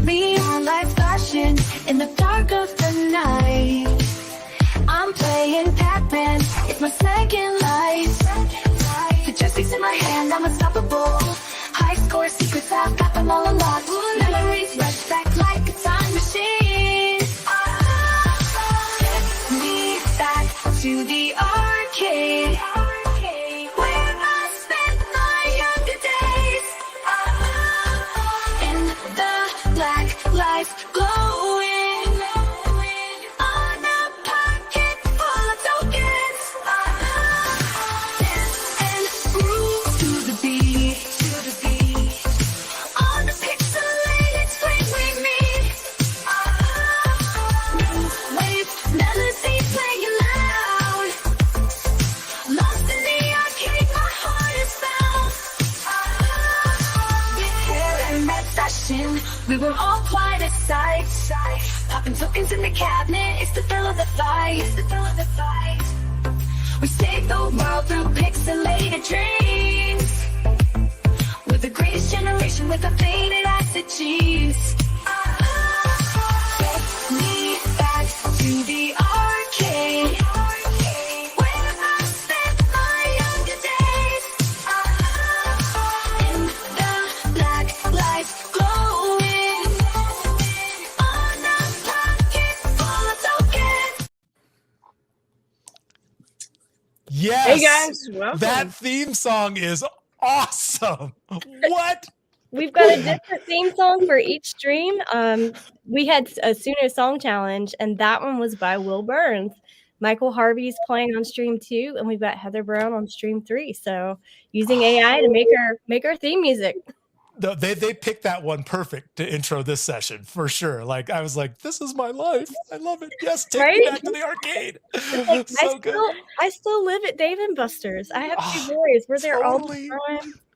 neon lights flashing in the dark of the night. I'm playing Pac-Man, it's my second life. The joystick's in my hand, I'm unstoppable. High score secrets, I've got them all unlocked. Memories rush back like a time machine. Take me back to the arcade, where I spent my younger days. In the black lights glowing, on a pocket full of tokens. Dance and groove to the beat, on the pixelated screen we meet. New wave melody playing loud, lost in the arcade, my heart is found. With hair and red fashion, we were all quite a sight. Popping tokens in the cabinet, it's the thrill of the fight. We saved the world through pixelated dreams. We're the greatest generation with our faded acid jeans. Take me back to the arcade, where I spent my younger days. In the black lights glowing, on a pocket full of tokens. Yes. Hey guys, welcome. That theme song is awesome. What? We've got a different theme song for each stream. We had a Suno song challenge, and that one was by Will Burns. Michael Harvey's playing on stream 2, and we've got Heather Brown on stream 3. So using AI to make our theme music. They picked that one perfect to intro this session for sure. Like I was like, this is my life. I love it. Yes, take me back to the arcade. Like, So good. I still live at Dave and Buster's. I have 2 boys. We're there all Totally. the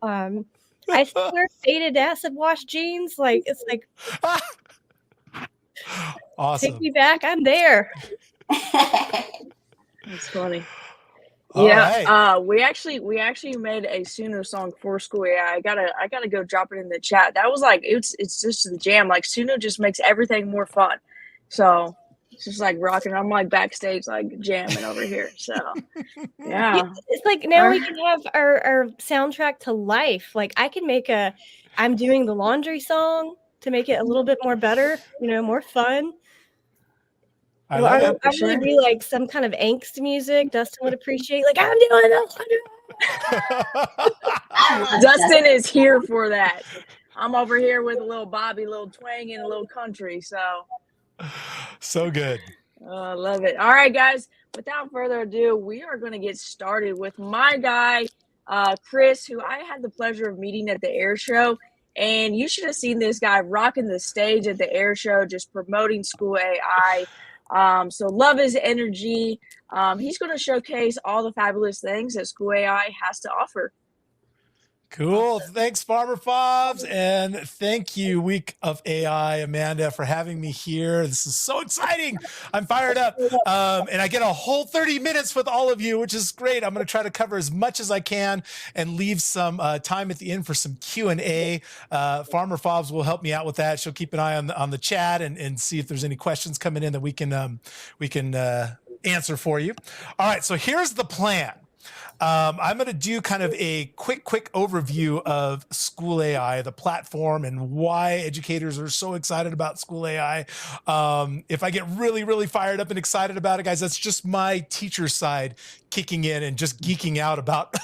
time. I still wear faded acid wash jeans. Like it's like Awesome. take me back. I'm there. That's funny. All Yeah, right. we actually made a Suno song for SchoolAI. I gotta go drop it in the chat. That was like it's just the jam. Like Suno just makes everything more fun. So it's just like rocking. I'm like backstage like jamming over here. So yeah. It's like now we can have our soundtrack to life. Like I can make I'm doing the laundry song to make it a little bit more better, more fun. I love it. I really do like some kind of angst music. Dustin would appreciate. Like I'm doing this. Dustin is here for that. I'm over here with a little Bobby, a little twang, and a little country. So good. I love it. All right, guys. Without further ado, we are going to get started with my guy, Chris, who I had the pleasure of meeting at the air show. And you should have seen this guy rocking the stage at the air show, just promoting SchoolAI. So love his energy. He's going to showcase all the fabulous things that SchoolAI has to offer. Cool. Thanks, Farmer Fobs. And thank you, Week of AI, Amanda, for having me here. This is so exciting. I'm fired up. And I get a whole 30 minutes with all of you, which is great. I'm going to try to cover as much as I can and leave some time at the end for some Q&A. Farmer Fobs will help me out with that. She'll keep an eye on the chat and see if there's any questions coming in that we can answer for you. All right. So here's the plan. I'm going to do kind of a quick overview of SchoolAI, the platform, and why educators are so excited about SchoolAI. If I get really fired up and excited about it, guys, that's just my teacher side kicking in and just geeking out about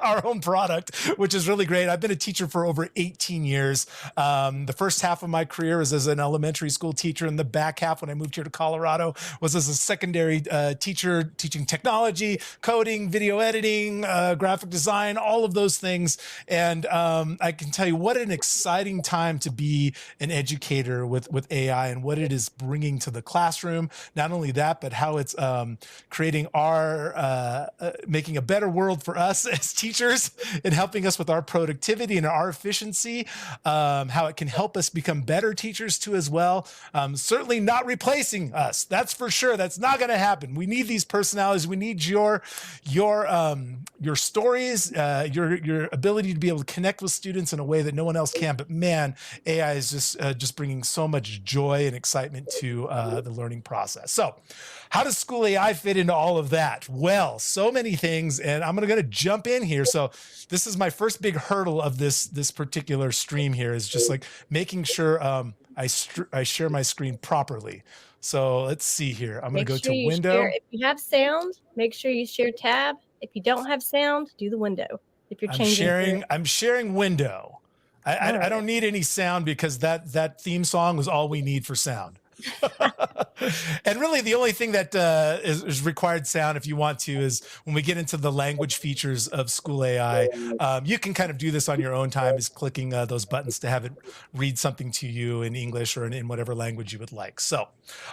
our own product, which is really great. I've been a teacher for over 18 years. The first half of my career was as an elementary school teacher, and the back half when I moved here to Colorado was as a secondary teacher, teaching technology, coding, video editing, graphic design, all of those things. And I can tell you what an exciting time to be an educator with AI and what it is bringing to the classroom. Not only that, but how it's creating our making a better world for us as teachers and helping us with our productivity and our efficiency, how it can help us become better teachers too as well. Certainly not replacing us. That's for sure. That's not going to happen. We need these personalities. We need your stories, your ability to be able to connect with students in a way that no one else can. But man, AI is just bringing so much joy and excitement to the learning process. So how does SchoolAI fit into all of that? Well, so many things, and I'm going to jump in here. So this is my first big hurdle of this particular stream here, is just like making sure I share my screen properly. So let's see here. I'm going to go to window. If you have sound, make sure you share tab. If you don't have sound, do the window. If you're changing, I'm sharing window. I don't need any sound because that theme song was all we need for sound. And really the only thing that is required sound, if you want to, is when we get into the language features of SchoolAI. You can kind of do this on your own time, is clicking those buttons to have it read something to you in English or in whatever language you would like. So,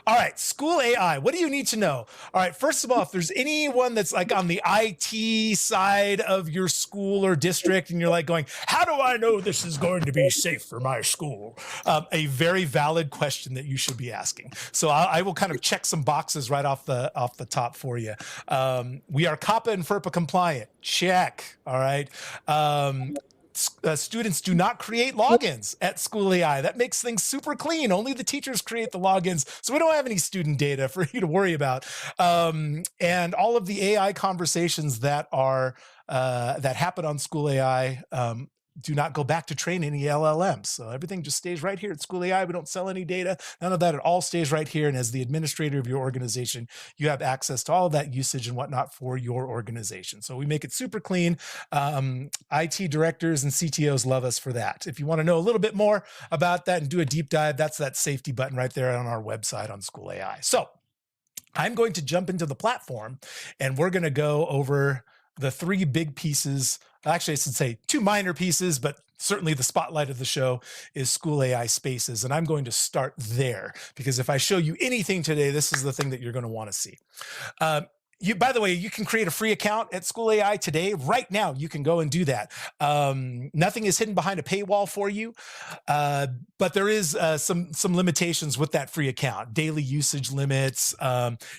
all right, SchoolAI, what do you need to know? All right, first of all, if there's anyone that's like on the IT side of your school or district and you're like going, how do I know this is going to be safe for my school? A very valid question that you should be asking. So I will kind of check some boxes right off the top for you. We are COPPA and FERPA compliant. Check. All right. Students do not create logins at SchoolAI. That makes things super clean. Only the teachers create the logins. So we don't have any student data for you to worry about. And all of the AI conversations that are that happen on SchoolAI do not go back to train any LLMs. So everything just stays right here at SchoolAI. We don't sell any data. None of that. It all stays right here. And as the administrator of your organization, you have access to all of that usage and whatnot for your organization. So we make it super clean. IT directors and CTOs love us for that. If you want to know a little bit more about that and do a deep dive, that's that safety button right there on our website on SchoolAI. So I'm going to jump into the platform and we're going to go over the three big pieces. Actually, I should say two minor pieces, but certainly the spotlight of the show is SchoolAI Spaces. And I'm going to start there because if I show you anything today, this is the thing that you're going to want to see. By the way, you can create a free account at SchoolAI today. Right now, you can go and do that. Nothing is hidden behind a paywall for you, but there is some limitations with that free account. Daily usage limits.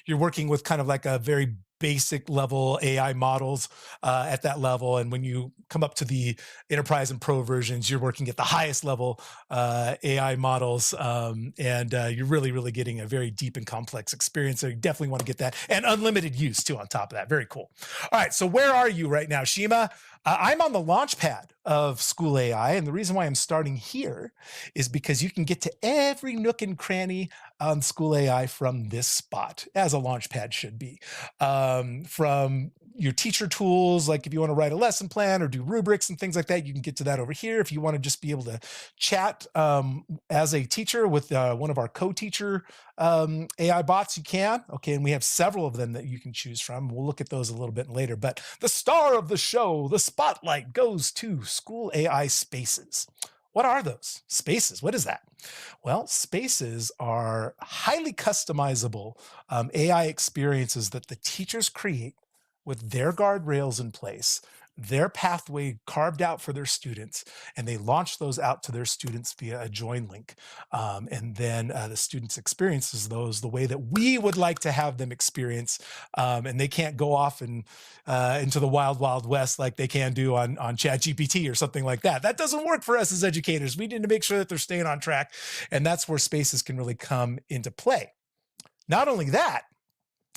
You're working with kind of like a very basic level AI models at that level. And when you come up to the enterprise and pro versions, you're working at the highest level AI models. And you're really, really getting a very deep and complex experience. So you definitely want to get that, and unlimited use too on top of that. Very cool. All right. So where are you right now, Shima? I'm on the launch pad of SchoolAI. And the reason why I'm starting here is because you can get to every nook and cranny on SchoolAI from this spot, as a launch pad should be. From your teacher tools, like if you want to write a lesson plan or do rubrics and things like that, you can get to that over here. If you want to just be able to chat as a teacher with one of our co-teacher AI bots, you can. Okay, and we have several of them that you can choose from. We'll look at those a little bit later. But the star of the show, the spotlight, goes to SchoolAI Spaces. What are those? Spaces, what is that? Well, spaces are highly customizable AI experiences that the teachers create with their guardrails in place, their pathway carved out for their students, and they launch those out to their students via a join link. And then the students experiences those the way that we would like to have them experience. And they can't go off and into the wild, wild west like they can do on ChatGPT or something like that. That doesn't work for us as educators. We need to make sure that they're staying on track. And that's where spaces can really come into play. Not only that,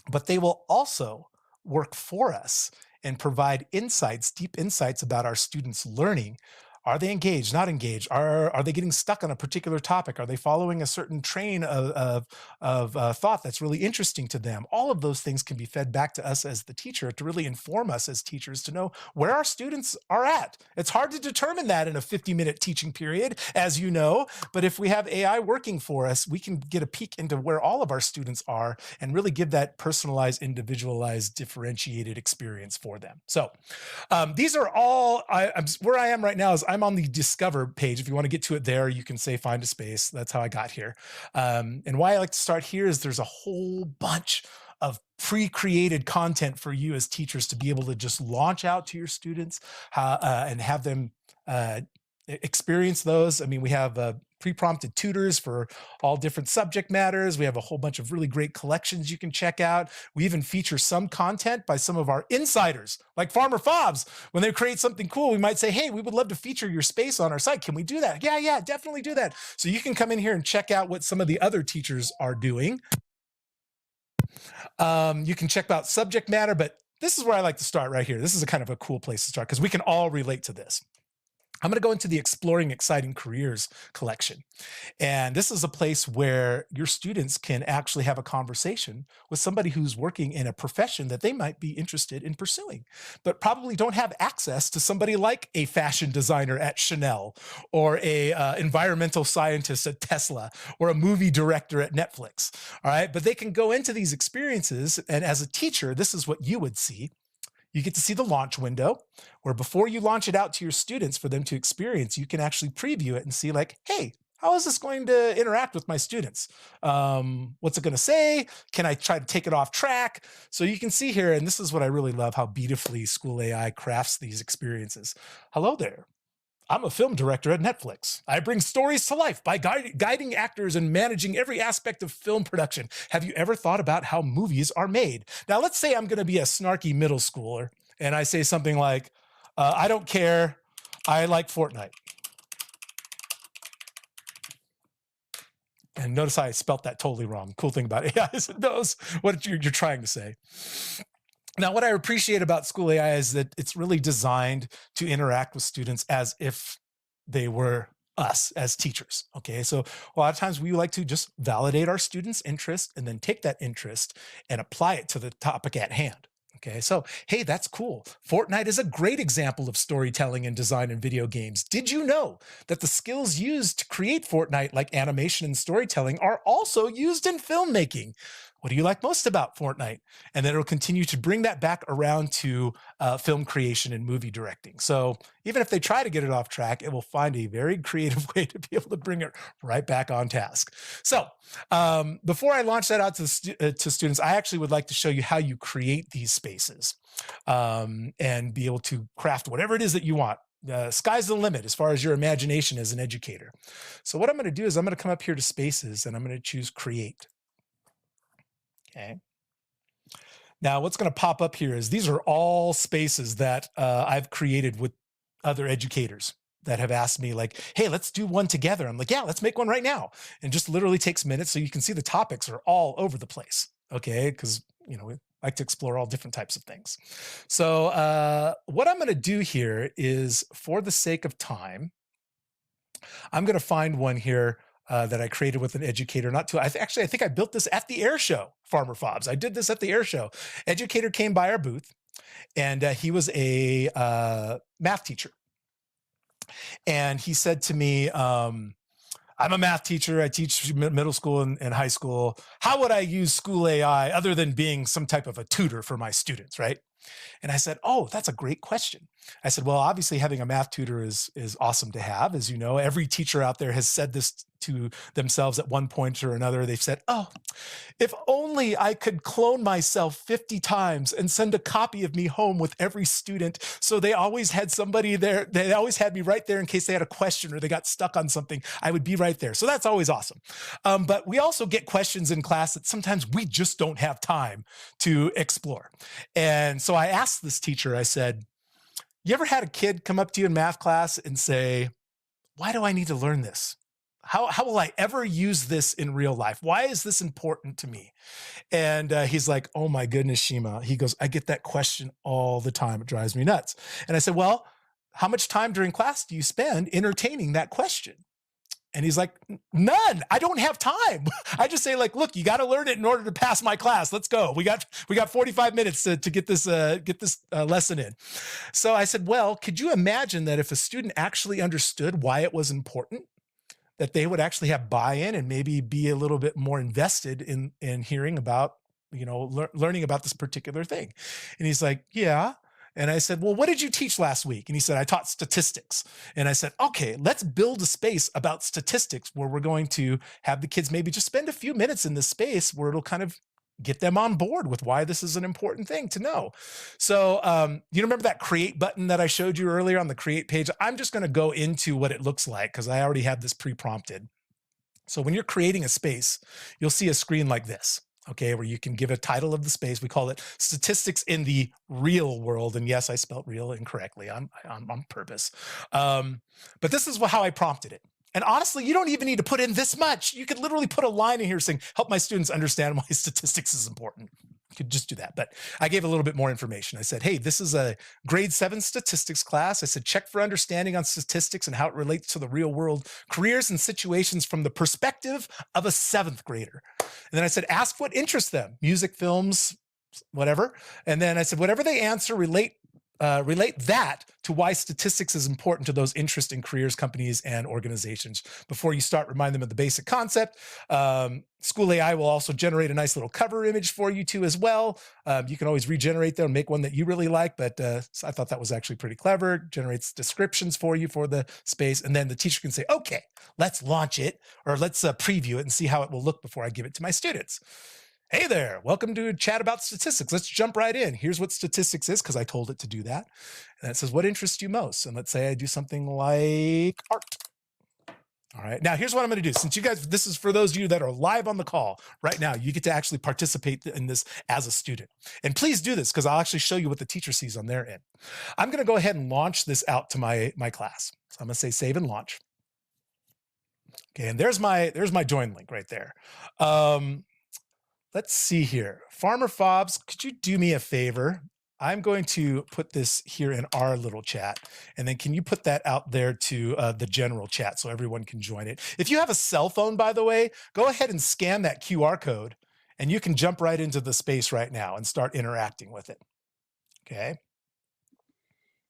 but they will also work for us and provide insights, deep insights about our students' learning. Are they engaged, not engaged? Are they getting stuck on a particular topic? Are they following a certain train of thought that's really interesting to them? All of those things can be fed back to us as the teacher to really inform us as teachers to know where our students are at. It's hard to determine that in a 50-minute teaching period, as you know, but if we have AI working for us, we can get a peek into where all of our students are and really give that personalized, individualized, differentiated experience for them. So these are all, where I am right now is I'm on the Discover page. If you want to get to it there, you can say find a space. That's how I got here. And why I like to start here is there's a whole bunch of pre-created content for you as teachers to be able to just launch out to your students and have them experience those. I mean, we have pre-prompted tutors for all different subject matters. We have a whole bunch of really great collections you can check out. We even feature some content by some of our insiders, like Farmer Fobs. When they create something cool, we might say, hey, we would love to feature your space on our site. Can we do that? Yeah, definitely do that. So you can come in here and check out what some of the other teachers are doing. You can check out subject matter, but this is where I like to start right here. This is a kind of a cool place to start because we can all relate to this. I'm going to go into the Exploring Exciting Careers collection. And this is a place where your students can actually have a conversation with somebody who's working in a profession that they might be interested in pursuing, but probably don't have access to somebody like a fashion designer at Chanel, or a environmental scientist at Tesla, or a movie director at Netflix. All right. But they can go into these experiences. And as a teacher, this is what you would see. You get to see the launch window, where before you launch it out to your students for them to experience, you can actually preview it and see like, hey, how is this going to interact with my students? What's it going to say? Can I try to take it off track? So you can see here, and this is what I really love, how beautifully SchoolAI crafts these experiences. Hello there. I'm a film director at Netflix. I bring stories to life by guiding actors and managing every aspect of film production. Have you ever thought about how movies are made? Now, let's say I'm going to be a snarky middle schooler, and I say something like, I don't care. I like Fortnite. And notice I spelt that totally wrong. Cool thing about AI is it knows what you're trying to say. Now, what I appreciate about SchoolAI is that it's really designed to interact with students as if they were us as teachers. Okay, so a lot of times we like to just validate our students' interest and then take that interest and apply it to the topic at hand. Okay, so hey, that's cool. Fortnite is a great example of storytelling and design in video games. Did you know that the skills used to create Fortnite, like animation and storytelling, are also used in filmmaking? What do you like most about Fortnite? And then it'll continue to bring that back around to film creation and movie directing. So even if they try to get it off track, it will find a very creative way to be able to bring it right back on task. So before I launch that out to students, I actually would like to show you how you create these spaces and be able to craft whatever it is that you want. Sky's the limit as far as your imagination as an educator. So what I'm going to do is I'm going to come up here to spaces and I'm going to choose create. Okay. Now, what's going to pop up here is these are all spaces that I've created with other educators that have asked me like, hey, let's do one together. I'm like, yeah, let's make one right now. And just literally takes minutes. So you can see the topics are all over the place. Okay. Because, we like to explore all different types of things. So what I'm going to do here is, for the sake of time, I'm going to find one here that I created with an educator. I think I built this at the air show, Farmer Fobs. I did this at the air show. Educator came by our booth, and he was a math teacher. And he said to me, I'm a math teacher. I teach middle school and high school. How would I use SchoolAI other than being some type of a tutor for my students, right? And I said, oh, that's a great question. I said, well, obviously having a math tutor is awesome to have. As you know, every teacher out there has said this to themselves at one point or another. They've said, oh, if only I could clone myself 50 times and send a copy of me home with every student. So they always had somebody there. They always had me right there in case they had a question or they got stuck on something. I would be right there. So that's always awesome. But we also get questions in class that sometimes we just don't have time to explore. And so I asked this teacher, I said, you ever had a kid come up to you in math class and say, why do I need to learn this? How will I ever use this in real life? Why is this important to me? And he's like, oh my goodness, Shima. He goes, I get that question all the time. It drives me nuts. And I said, well, how much time during class do you spend entertaining that question? And he's like, none. I don't have time. I just say like, look, you got to learn it in order to pass my class. Let's go. We got 45 minutes to get this lesson in. So I said, well, could you imagine that if a student actually understood why it was important, that they would actually have buy-in and maybe be a little bit more invested in hearing about, learning about this particular thing? And he's like, yeah. And I said, well, what did you teach last week? And he said, I taught statistics. And I said, okay, let's build a space about statistics where we're going to have the kids maybe just spend a few minutes in this space where it'll kind of get them on board with why this is an important thing to know. So you remember that create button that I showed you earlier on the create page? I'm just going to go into what it looks like because I already have this pre-prompted. So when you're creating a space, you'll see a screen like this, okay, where you can give a title of the space. We call it Statistics in the Real World. And yes, I spelled real incorrectly on purpose. But this is how I prompted it. And honestly, you don't even need to put in this much. You could literally put a line in here saying, help my students understand why statistics is important. You could just do that. But I gave a little bit more information. I said, hey, this is a grade 7 statistics class. I said, check for understanding on statistics and how it relates to the real world careers and situations from the perspective of a 7th grader. And then I said, ask what interests them, music, films, whatever. And then I said, whatever they answer, relate that to why statistics is important to those interests in careers, companies, and organizations. Before you start, remind them of the basic concept. SchoolAI will also generate a nice little cover image for you too as well. You can always regenerate them and make one that you really like, but so I thought that was actually pretty clever. It generates descriptions for you for the space, and then the teacher can say, okay, let's launch it, or let's preview it and see how it will look before I give it to my students. Hey there, welcome to chat about statistics. Let's jump right in. Here's what statistics is, because I told it to do that. And it says, what interests you most? And let's say I do something like art. All right, now here's what I'm gonna do. Since you guys, this is for those of you that are live on the call right now, you get to actually participate in this as a student. And please do this, because I'll actually show you what the teacher sees on their end. I'm gonna go ahead and launch this out to my class. So I'm gonna say save and launch. Okay, and there's my join link right there. Let's see here. Farmer Fobs, could you do me a favor? I'm going to put this here in our little chat. And then can you put that out there to the general chat so everyone can join it? If you have a cell phone, by the way, go ahead and scan that QR code and you can jump right into the space right now and start interacting with it. Okay.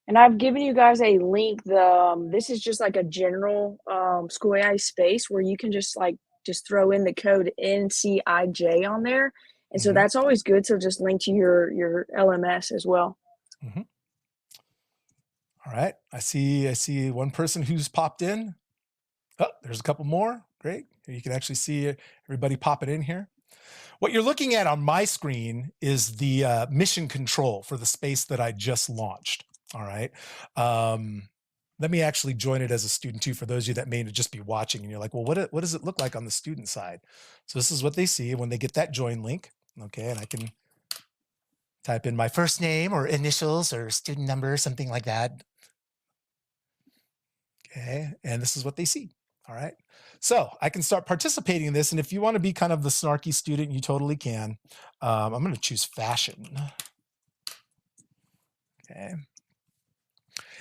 And I've given you guys a link. This is just like a general SchoolAI space where you can just throw in the code NCIJ on there. And so that's always good. So just link to your LMS as well. All right. I see one person who's popped in. Oh, there's a couple more. Great. You can actually see everybody popping in here. What you're looking at on my screen is the mission control for the space that I just launched. All right. Let me actually join it as a student too, for those of you that may just be watching and you're like, well, what does it look like on the student side? So this is what they see when they get that join link. Okay, and I can type in my first name or initials or student number, something like that. Okay, and this is what they see. All right, so I can start participating in this. And if you want to be kind of the snarky student, you totally can. I'm going to choose fashion. Okay.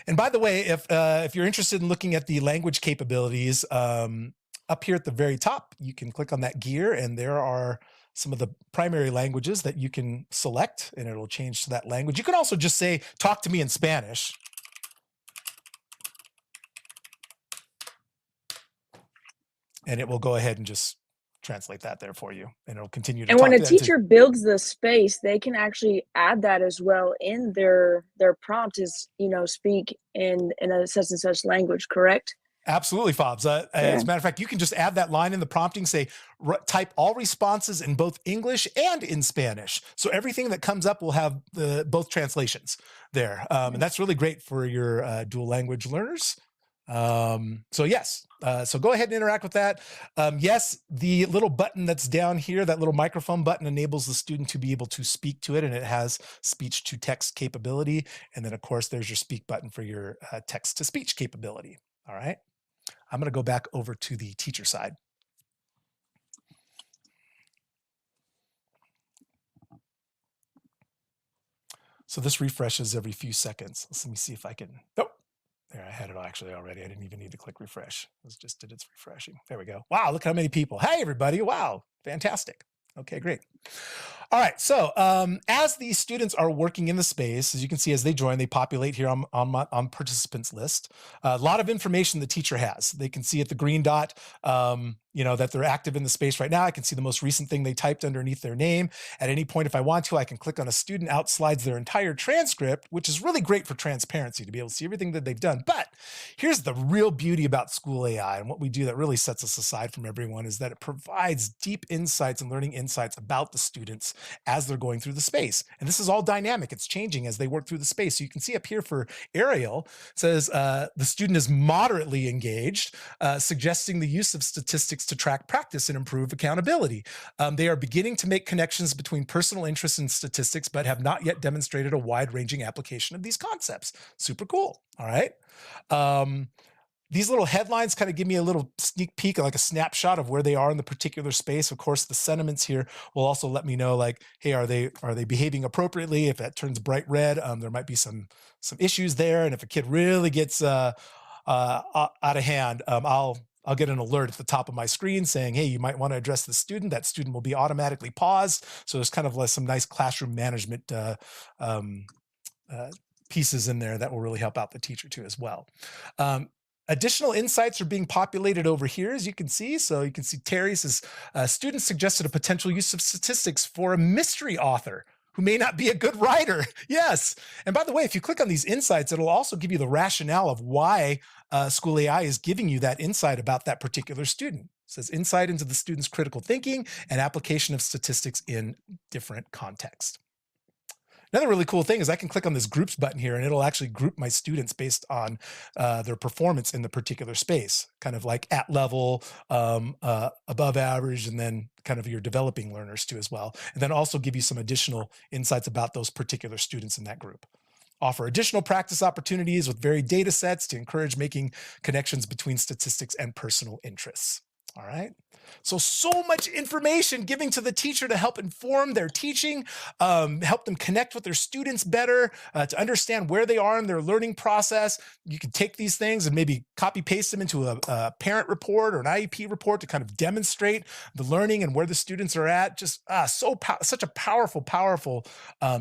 And by the way, if you're interested in looking at the language capabilities, up here at the very top, you can click on that gear and there are some of the primary languages that you can select and it'll change to that language. You can also just say, talk to me in Spanish. And it will go ahead and just translate that there for you, and it'll continue to. And when a teacher builds the space, they can actually add that as well in their prompt is, speak in a such and such language, correct? Absolutely, Fobs. As a matter of fact, you can just add that line in the prompting, say, type all responses in both English and in Spanish. So everything that comes up will have both translations there. And that's really great for your dual language learners. So yes, so go ahead and interact with that. Yes, the little button that's down here, that little microphone button enables the student to be able to speak to it, and it has speech to text capability. And then of course, there's your speak button for your text to speech capability. All right. I'm going to go back over to the teacher side. So this refreshes every few seconds. Let me see if I can, oh, there, I had it actually already. I didn't even need to click refresh. It just did its refreshing. There we go. Wow, look how many people. Hey, everybody. Wow, fantastic. Okay, great. All right, so as the students are working in the space, as you can see, as they join, they populate here on participants list. A lot of information the teacher has. They can see at the green dot, that they're active in the space right now. I can see the most recent thing they typed underneath their name. At any point, if I want to, I can click on a student, out slides their entire transcript, which is really great for transparency to be able to see everything that they've done. But here's the real beauty about SchoolAI, and what we do that really sets us aside from everyone is that it provides deep insights and learning insights about the students as they're going through the space. And this is all dynamic. It's changing as they work through the space. So you can see up here for Ariel, it says the student is moderately engaged, suggesting the use of statistics to track practice and improve accountability. They are beginning to make connections between personal interests and statistics, but have not yet demonstrated a wide-ranging application of these concepts. Super cool. All right. These little headlines kind of give me a little sneak peek, like a snapshot of where they are in the particular space. Of course, the sentiments here will also let me know, like, hey, are they behaving appropriately? If that turns bright red, there might be some issues there. And if a kid really gets out of hand, I'll get an alert at the top of my screen saying, hey, you might want to address the student. That student will be automatically paused. So there's kind of like some nice classroom management pieces in there that will really help out the teacher too as well. Additional insights are being populated over here, as you can see. So you can see Terry says, students suggested a potential use of statistics for a mystery author who may not be a good writer. Yes. And by the way, if you click on these insights, it'll also give you the rationale of why SchoolAI is giving you that insight about that particular student. It says insight into the student's critical thinking and application of statistics in different contexts. Another really cool thing is I can click on this groups button here and it'll actually group my students based on their performance in the particular space, kind of like at level, above average, and then kind of your developing learners too as well. And then also give you some additional insights about those particular students in that group. Offer additional practice opportunities with varied data sets to encourage making connections between statistics and personal interests. All right. So much information giving to the teacher to help inform their teaching, help them connect with their students better, to understand where they are in their learning process. You can take these things and maybe copy paste them into a parent report or an IEP report to kind of demonstrate the learning and where the students are at. Just such a powerful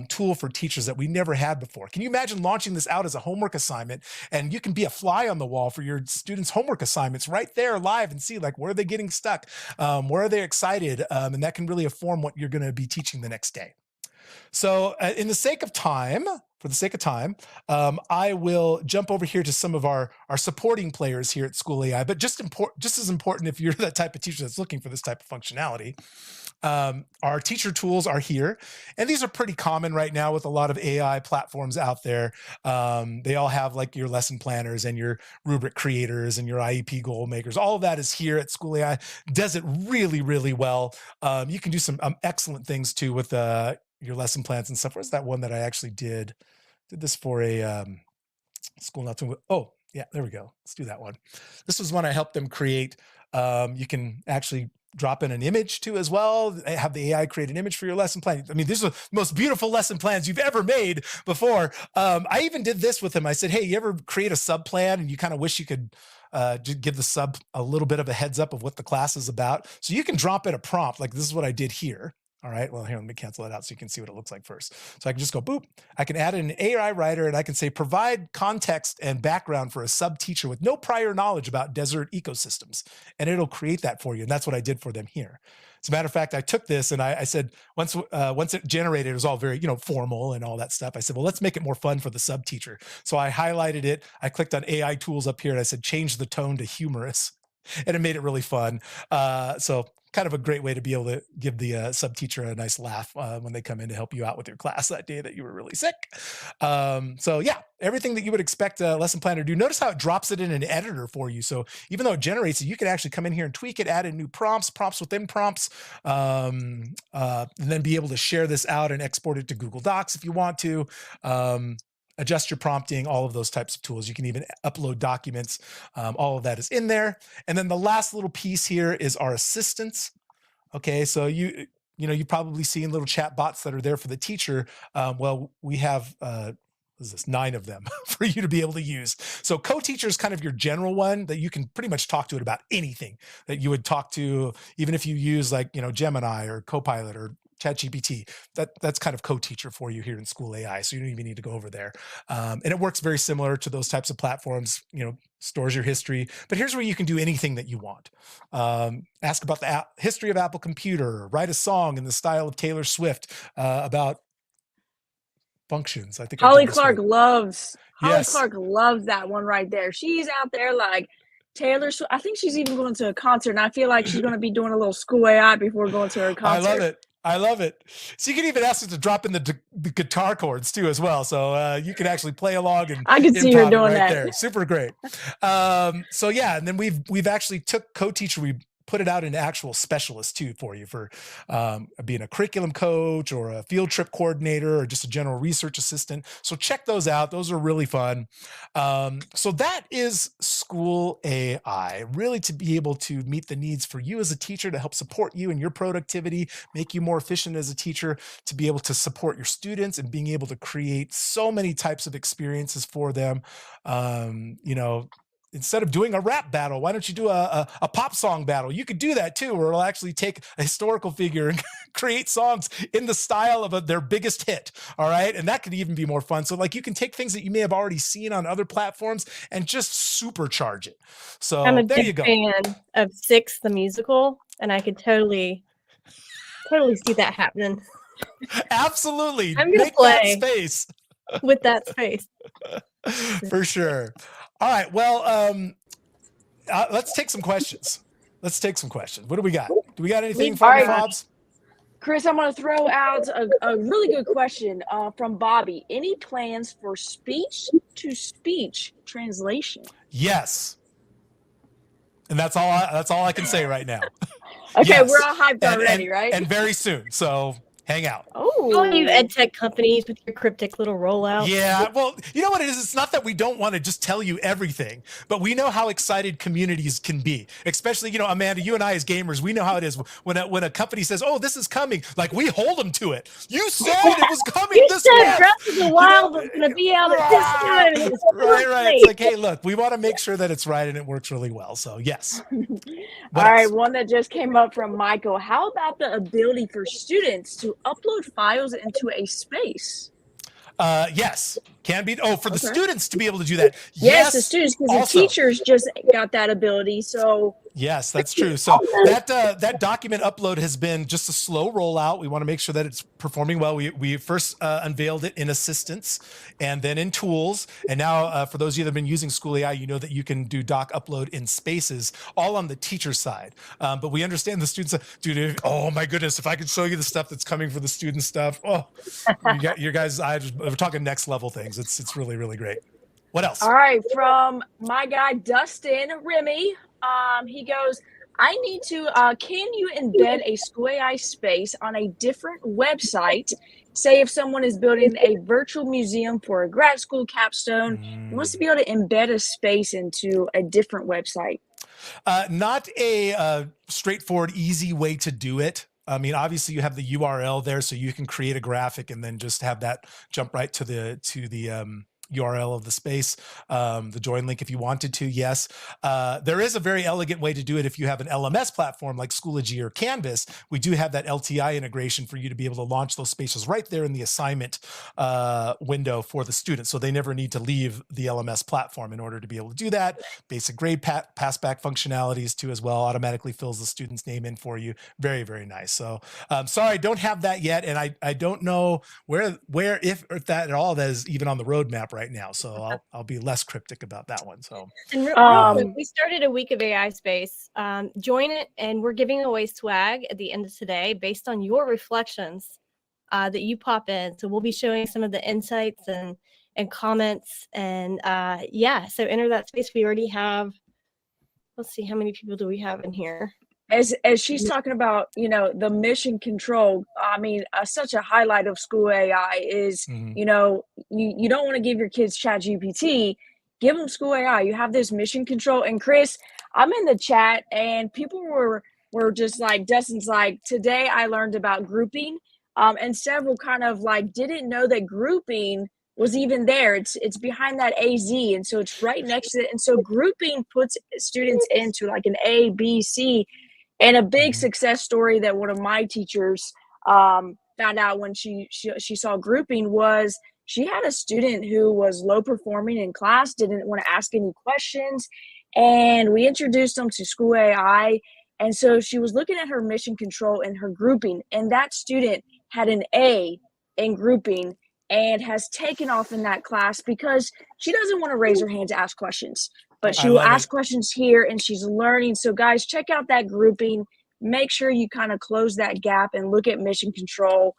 tool for teachers that we never had before. Can you imagine launching this out as a homework assignment, and you can be a fly on the wall for your students' homework assignments right there live and see, like, where are they getting stuck? Where are they excited? And that can really inform what you're going to be teaching the next day. So for the sake of time, I will jump over here to some of our supporting players here at SchoolAI, but just as important if you're that type of teacher that's looking for this type of functionality. Our teacher tools are here, and these are pretty common right now with a lot of AI platforms out there. They all have like your lesson planners and your rubric creators and your IEP goal makers. All of that is here at SchoolAI. Does it really, really well. You can do some excellent things too with your lesson plans and stuff. Where's that one that I actually did this for a school not too, oh yeah, there we go. Let's do that one. This was one I helped them create. You can actually drop in an image too as well. Have the AI create an image for your lesson plan. I mean, these are the most beautiful lesson plans you've ever made before. I even did this with him. I said, hey, you ever create a sub plan and you kind of wish you could just give the sub a little bit of a heads up of what the class is about? So you can drop in a prompt, like this is what I did here. All right, well, here, let me cancel it out so you can see what it looks like first. So I can just go, boop. I can add in an AI writer, and I can say, provide context and background for a sub-teacher with no prior knowledge about desert ecosystems. And it'll create that for you. And that's what I did for them here. As a matter of fact, I took this and I said, once it generated, it was all very, formal and all that stuff. I said, well, let's make it more fun for the sub-teacher. So I highlighted it. I clicked on AI tools up here, and I said, change the tone to humorous. And it made it really fun. So kind of a great way to be able to give the sub-teacher a nice laugh when they come in to help you out with your class that day that you were really sick. So yeah, everything that you would expect a lesson planner to do. Notice how it drops it in an editor for you. So even though it generates it, you can actually come in here and tweak it, add in new prompts within prompts, and then be able to share this out and export it to Google Docs if you want to. Adjust your prompting, all of those types of tools. You can even upload documents. All of that is in there. And then the last little piece here is our assistants. Okay, so you've probably seen little chat bots that are there for the teacher. Well, we have, what is this, 9 of them for you to be able to use. So co-teacher is kind of your general one that you can pretty much talk to it about anything that you would talk to, even if you use like, Gemini or Copilot or ChatGPT. That's kind of co-teacher for you here in SchoolAI. So you don't even need to go over there. And it works very similar to those types of platforms, stores your history. But here's where you can do anything that you want. Ask about the history of Apple Computer, write a song in the style of Taylor Swift about functions. I think Holly Clark loves that one right there. She's out there like Taylor Swift. I think she's even going to a concert, and I feel like she's going to be doing a little SchoolAI before going to her concert. I love it. I love it. So you can even ask it to drop in the guitar chords too as well. So you can actually play along and I can see her improv it doing right that. there. Super great. So yeah, and then we've actually took co-teacher, we put it out into actual specialists too for you for being a curriculum coach or a field trip coordinator or just a general research assistant. So check those out. Those are really fun. So that is SchoolAI, really to be able to meet the needs for you as a teacher, to help support you in your productivity, make you more efficient as a teacher, to be able to support your students and being able to create so many types of experiences for them. You know, instead of doing a rap battle, why don't you do a pop song battle? You could do that too, where it'll actually take a historical figure and create songs in the style of their biggest hit. All right. And that could even be more fun. So like you can take things that you may have already seen on other platforms and just supercharge it. So I'm a there you big go. fan of Six the musical, and I could totally see that happening. Absolutely. I'm gonna Make that play space. with that space. For sure. All right. Well, let's take some questions. What do we got? Do we got anything All from right. Fobs? Chris, I'm going to throw out a really good question from Bobby. Any plans for speech-to-speech translation? Yes. And that's all I can say right now. Okay, Yes. we're all hyped already, right? And very soon. So hang out. All you ed tech companies with your cryptic little rollouts. Yeah, well, you know what it is? It's not that we don't want to just tell you everything, but we know how excited communities can be. Especially, you know, Amanda, you and I as gamers, we know how it is when a company says, "Oh, this is coming," like we hold them to it. You said it was coming You this said month. Breath of the Wild was going to be out at this time. And it was Right. It's like, hey, look, we want to make sure that it's right and it works really well. So yes. All right, one that just came up from Michael. How about the ability for students to upload files into a space? Yes, can be. Oh, for the students to be able to do that. Yes, the students, because the teachers just got that ability. So yes, that's true. So that document upload has been just a slow rollout. We want to make sure that it's performing well. We first unveiled it in Assistance and then in Tools. And now for those of you that have been using SchoolAI, you know that you can do doc upload in Spaces, all on the teacher side. But we understand the students. Dude, oh my goodness, if I could show you the stuff that's coming for the student stuff. Oh, you got your guys. We're talking next level things. It's really, really great. What else? All right, from my guy Dustin Remy, he goes, I need to, can you embed a SchoolAI space on a different website? Say if someone is building a virtual museum for a grad school capstone, wants to be able to embed a space into a different website. Not a straightforward, easy way to do it. I mean, obviously you have the URL there, so you can create a graphic and then just have that jump right to the URL of the space, the join link if you wanted to. Yes, there is a very elegant way to do it if you have an LMS platform like Schoology or Canvas. We do have that LTI integration for you to be able to launch those spaces right there in the assignment window for the students, so they never need to leave the LMS platform in order to be able to do that. Basic grade passback functionalities too as well, automatically fills the student's name in for you. Very, very nice. So sorry, I don't have that yet, and I don't know where if that at all that is even on the roadmap right now, so I'll be less cryptic about that one. So and real quick, we started a week of AI space. Join it, and we're giving away swag at the end of today based on your reflections that you pop in. So we'll be showing some of the insights and comments, and yeah, so enter that space. We already have, let's see, how many people do we have in here? As she's talking about, you know, the mission control, I mean, such a highlight of SchoolAI is, you know, you don't want to give your kids ChatGPT, give them SchoolAI. You have this mission control. And Chris, I'm in the chat and people were just like, Dustin's like, today I learned about grouping, and several kind of like didn't know that grouping was even there. It's behind that AZ, and so it's right next to it. And so grouping puts students into like an A, B, C. And a big success story that one of my teachers found out when she saw grouping was she had a student who was low performing in class, didn't want to ask any questions, and we introduced them to SchoolAI. And so she was looking at her mission control and her grouping, and that student had an A in grouping and has taken off in that class because she doesn't want to raise her hand to ask questions. But she will ask questions here, and she's learning. So guys, check out that grouping. make sure you kind of close that gap and look at mission control.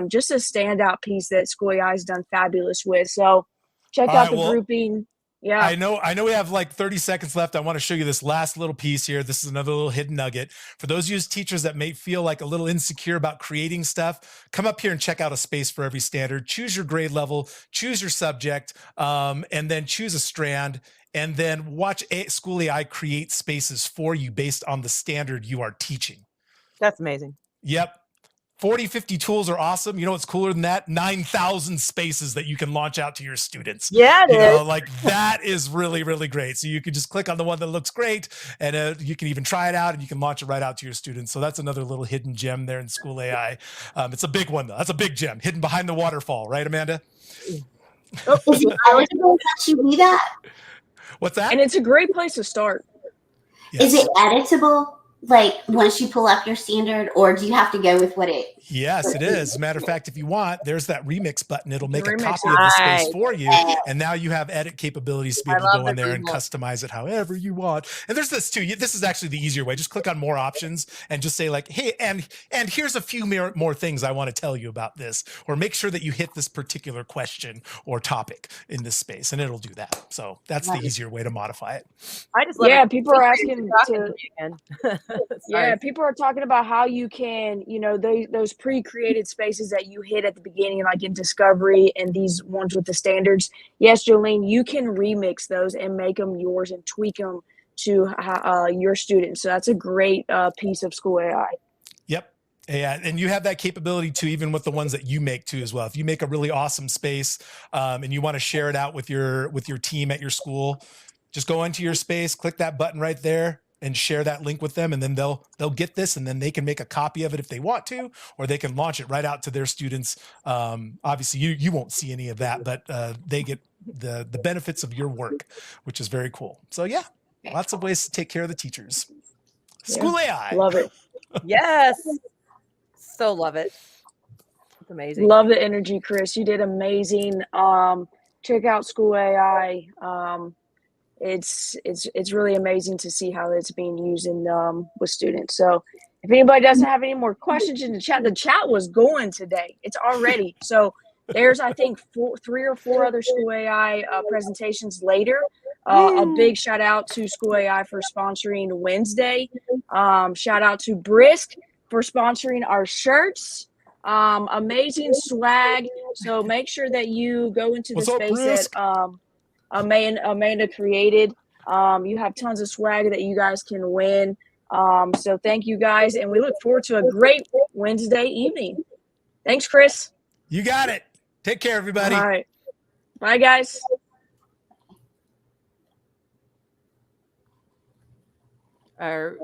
Just a standout piece that SchoolAI has done fabulous with. So check out the grouping. Yeah. I know we have like 30 seconds left. I want to show you this last little piece here. This is another little hidden nugget. For those of you as teachers that may feel like a little insecure about creating stuff, come up here and check out a space for every standard. Choose your grade level, choose your subject, and then choose a strand, and then watch SchoolAI create spaces for you based on the standard you are teaching. That's amazing. Yep. 40, 50 tools are awesome. You know what's cooler than that? 9,000 spaces that you can launch out to your students. Yeah, you know, like that is really, really great. So you can just click on the one that looks great, and you can even try it out, and you can launch it right out to your students. So that's another little hidden gem there in SchoolAI. It's a big one, though. That's a big gem hidden behind the waterfall, right, Amanda? Oh, is it editable to actually do that? What's that? And it's a great place to start. Yes. Is it editable? Like once you pull up your standard, or do you have to go with what it? Yes, it is. As a matter of fact, if you want, there's that remix button. It'll make a Remix, copy of the space for you. And now you have edit capabilities to be able to go in there and customize it however you want. And there's this too. This is actually the easier way. Just click on more options and just say like, hey, and here's a few more things I want to tell you about this, or make sure that you hit this particular question or topic in this space, and it'll do that. So that's the easier way to modify it. I just love it. People are asking to people are talking about how you can, you know, those pre-created spaces that you hit at the beginning, like in Discovery and these ones with the standards. Yes, Jolene, you can remix those and make them yours and tweak them to your students. So that's a great piece of SchoolAI. Yep. Yeah, and you have that capability too, even with the ones that you make too as well. If you make a really awesome space and you want to share it out with your team at your school, just go into your space, click that button right there, and share that link with them, and then they'll get this, and then they can make a copy of it if they want to, or they can launch it right out to their students. Obviously, you won't see any of that, but they get the benefits of your work, which is very cool. So yeah, lots of ways to take care of the teachers. SchoolAI. Love it. Yes. So love it. It's amazing. Love the energy, Chris. You did amazing. Check out SchoolAI. It's really amazing to see how it's being used with students. So if anybody doesn't have any more questions in the chat was going today. It's already. So there's, I think, 3 or 4 other SchoolAI presentations later. A big shout out to SchoolAI for sponsoring Wednesday. Shout out to Brisk for sponsoring our shirts. Amazing swag. So make sure that you go into the space that Amanda created. You have tons of swag that you guys can win. So thank you guys, and we look forward to a great Wednesday evening. Thanks, Chris. You got it. Take care, everybody. All right. Bye, guys. Our